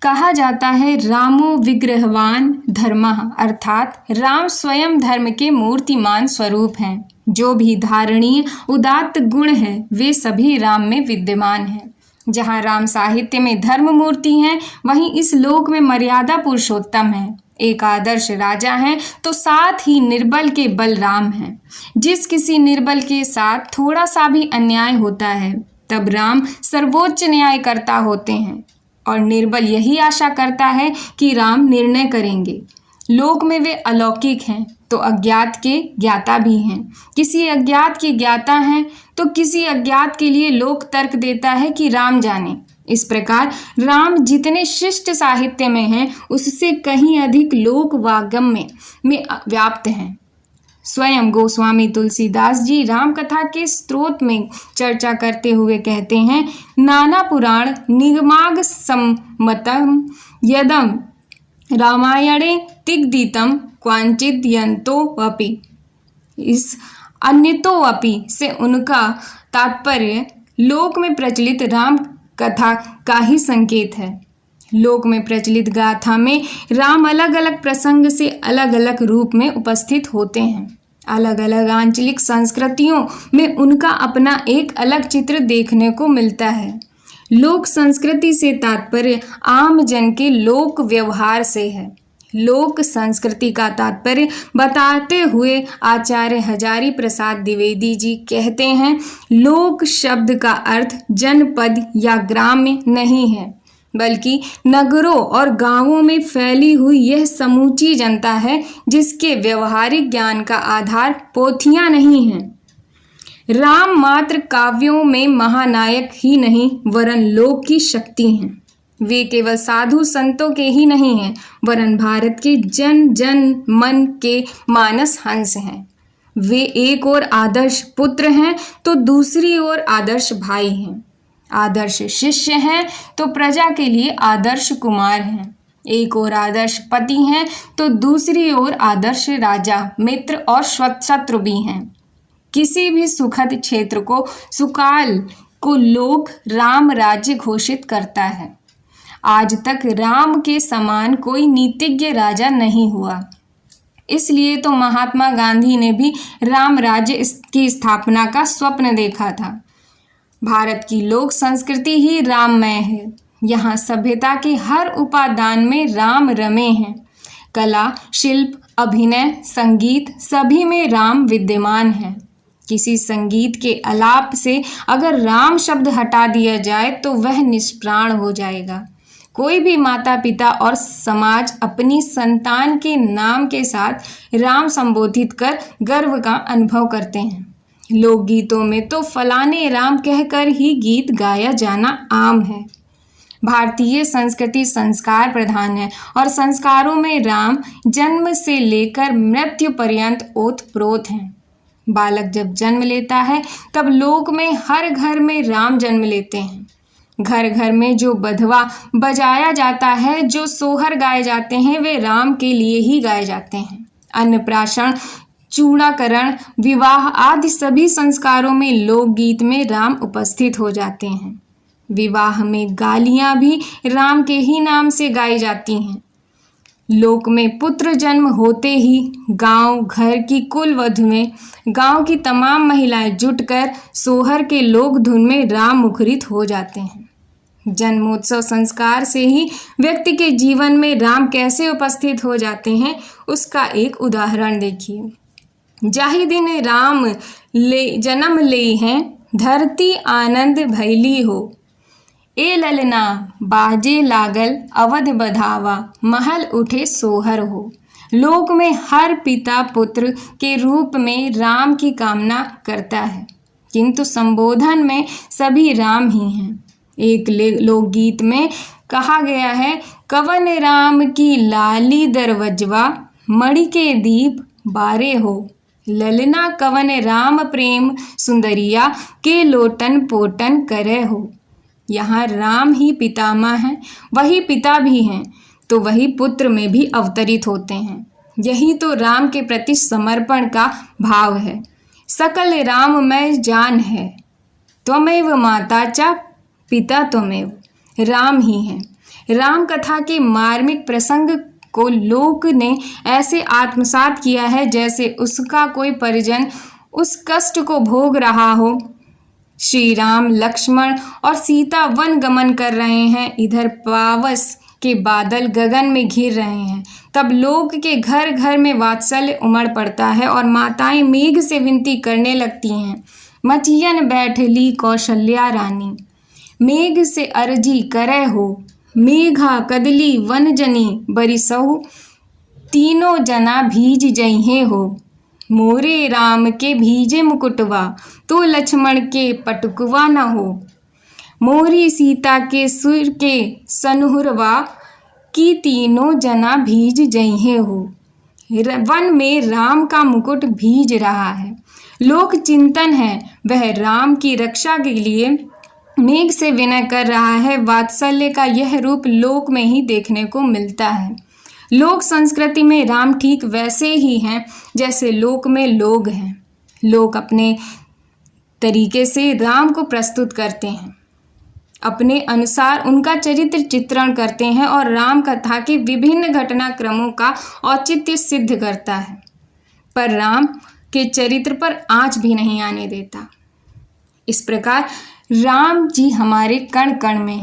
कहा जाता है रामो विग्रहवान धर्मः, अर्थात राम स्वयं धर्म के मूर्तिमान स्वरूप हैं। जो भी धारणीय उदात्त गुण है वे सभी राम में विद्यमान हैं। जहाँ राम साहित्य में धर्म मूर्ति हैं, वहीं इस लोक में मर्यादा पुरुषोत्तम है। एक आदर्श राजा हैं तो साथ ही निर्बल के बलराम हैं। जिस किसी निर्बल के साथ थोड़ा सा भी अन्याय होता है तब राम सर्वोच्च न्यायकर्ता होते हैं और निर्बल यही आशा करता है कि राम निर्णय करेंगे। लोक में वे अलौकिक हैं तो अज्ञात के ज्ञाता भी हैं। किसी अज्ञात के ज्ञाता हैं तो किसी अज्ञात के लिए लोक तर्क देता है कि राम जाने। इस प्रकार राम जितने शिष्ट साहित्य में हैं उससे कहीं अधिक लोक वाग्मय में व्याप्त हैं। स्वयं गोस्वामी तुलसीदास जी राम कथा के स्रोत में चर्चा करते हुए कहते हैं, नाना पुराण निगमाग सम्मतम यदम रामायणे तिग्दितम क्वांचित यंतोऽपि। इस अन्यतोऽपि से उनका तात्पर्य लोक में प्रचलित राम कथा का ही संकेत है। लोक में प्रचलित गाथा में राम अलग अलग प्रसंग से अलग अलग रूप में उपस्थित होते हैं। अलग अलग आंचलिक संस्कृतियों में उनका अपना एक अलग चित्र देखने को मिलता है। लोक संस्कृति से तात्पर्य आम जन के लोक व्यवहार से है। लोक संस्कृति का तात्पर्य बताते हुए आचार्य हजारी प्रसाद द्विवेदी जी कहते हैं, लोक शब्द का अर्थ जनपद या ग्राम्य नहीं है, बल्कि नगरों और गांवों में फैली हुई यह समूची जनता है जिसके व्यवहारिक ज्ञान का आधार पोथियां नहीं हैं। राम मात्र काव्यों में महानायक ही नहीं वरन लोक की शक्ति हैं। वे केवल साधु संतों के ही नहीं हैं वरन भारत के जन जन मन के मानस हंस हैं। वे एक ओर आदर्श पुत्र हैं तो दूसरी ओर आदर्श भाई हैं। आदर्श शिष्य हैं तो प्रजा के लिए आदर्श कुमार हैं। एक ओर आदर्श पति हैं तो दूसरी ओर आदर्श राजा, मित्र और शत्रु भी हैं। किसी भी सुखद क्षेत्र को सुकाल को लोक राम राज्य घोषित करता है। आज तक राम के समान कोई नीतिज्ञ राजा नहीं हुआ। इसलिए तो महात्मा गांधी ने भी राम राज्य की स्थापना का स्वप्न देखा था। भारत की लोक संस्कृति ही राममय है। यहाँ सभ्यता के हर उपादान में राम रमे हैं। कला, शिल्प, अभिनय, संगीत सभी में राम विद्यमान है। किसी संगीत के आलाप से अगर राम शब्द हटा दिया जाए तो वह निष्प्राण हो जाएगा। कोई भी माता पिता और समाज अपनी संतान के नाम के साथ राम संबोधित कर गर्व का अनुभव करते हैं। लोकगीतों में तो फलाने राम कहकर ही गीत गाया जाना आम है। भारतीय संस्कृति संस्कार प्रधान है और संस्कारों में राम जन्म से लेकर मृत्यु पर्यंत ओतप्रोत हैं। बालक जब जन्म लेता है तब लोक में हर घर में राम जन्म लेते हैं। घर घर में जो बधवा बजाया जाता है, जो सोहर गाए जाते हैं, वे राम के लिए ही गाए जाते हैं। अन्नप्राशन, चूड़ाकरण, विवाह आदि सभी संस्कारों में लोकगीत में राम उपस्थित हो जाते हैं। विवाह में गालियां भी राम के ही नाम से गाई जाती हैं। लोक में पुत्र जन्म होते ही गांव घर की कुल वधुएं, गांव की तमाम महिलाएं जुटकर सोहर के लोक धुन में राम मुखरित हो जाते हैं। जन्मोत्सव संस्कार से ही व्यक्ति के जीवन में राम कैसे उपस्थित हो जाते हैं उसका एक उदाहरण देखिए। जाहि दिन राम जन्म ले हैं, धरती आनंद भैली हो। ए ललना बाजे लागल अवध बधावा, महल उठे सोहर हो। लोक में हर पिता पुत्र के रूप में राम की कामना करता है, किंतु संबोधन में सभी राम ही हैं। एक लोकगीत में कहा गया है, कवन राम की लाली दरवजवा, मणि के दीप बारे हो। ललना कवन राम प्रेम सुंदरिया, के लोटन पोटन करे हो। यहाँ राम ही पितामह हैं, वही पिता भी हैं तो वही पुत्र में भी अवतरित होते हैं। यही तो राम के प्रति समर्पण का भाव है। सकल राममय जान है, त्वमेव माता च पिता त्वमेव। राम ही हैं। राम कथा के मार्मिक प्रसंग को लोक ने ऐसे आत्मसात किया है जैसे उसका कोई परिजन उस कष्ट को भोग रहा हो। श्री राम, लक्ष्मण और सीता वन गमन कर रहे हैं। इधर पावस के बादल गगन में घिर रहे हैं। तब लोक के घर घर में वात्सल्य उमड़ पड़ता है और माताएं मेघ से विनती करने लगती हैं। मचियन बैठली कौशल्या रानी, मेघ से अर्जी करे हो। मेघा कदली वन जनी, बरिसहु तीनों जना भीज जइहे हो। मोरे राम के भीजे मुकुटवा, तो लक्ष्मण के पटुकवा न हो। मोरी सीता के सुर के सनुहरवा, की तीनों जना भीज जइहे हो। वन में राम का मुकुट भीज रहा है। लोक चिंतन है, वह राम की रक्षा के लिए मेघ से विनय कर रहा है। वात्सल्य का यह रूप लोक में ही देखने को मिलता है। लोक संस्कृति में राम ठीक वैसे ही हैं जैसे लोक में लोग हैं। लोग अपने तरीके से राम को प्रस्तुत करते हैं, अपने अनुसार उनका चरित्र चित्रण करते हैं और राम कथा के विभिन्न घटनाक्रमों का औचित्य सिद्ध करता है, पर राम के चरित्र पर आंच भी नहीं आने देता। इस प्रकार राम जी हमारे कण कण में हैं।